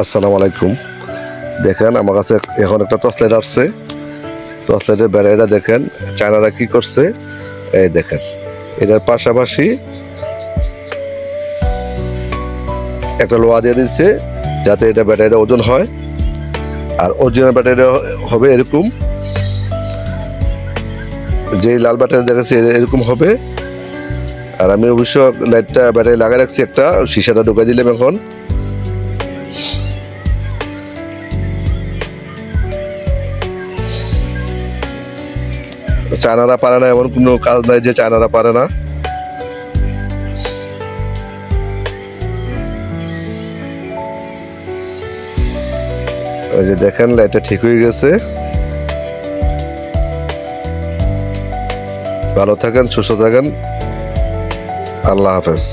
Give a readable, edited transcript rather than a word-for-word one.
আসসালামু আলাইকুম। দেখেন আমার কাছে এখন একটা টর্চ লাইট আসছে। টর্চ লাইটের ব্যাটারিটা দেখেন চায়নারা কি করছে, এই দেখেন এটার পাশাপাশি একটা লোহা দিয়ে দিচ্ছে যাতে এটা ব্যাটারিটা ওজন হয়। আর অরিজিনাল ব্যাটারি হবে এরকম, যেই লাল ব্যাটারি দেখেছি এরকম হবে। আর আমি অবশ্য লাইটটা ব্যাটারি লাগাই রাখছি, একটা শিশাটা ঢুকাই দিলাম। এখন চায়নারা পারে না, এমন কোনো কাজ নাই যে চায়নারা পারে না। এই যে দেখেন লাইটটা ঠিক হয়ে গেছে। ভালো থাকেন, সুস্থ থাকেন, আল্লাহ হাফেজ।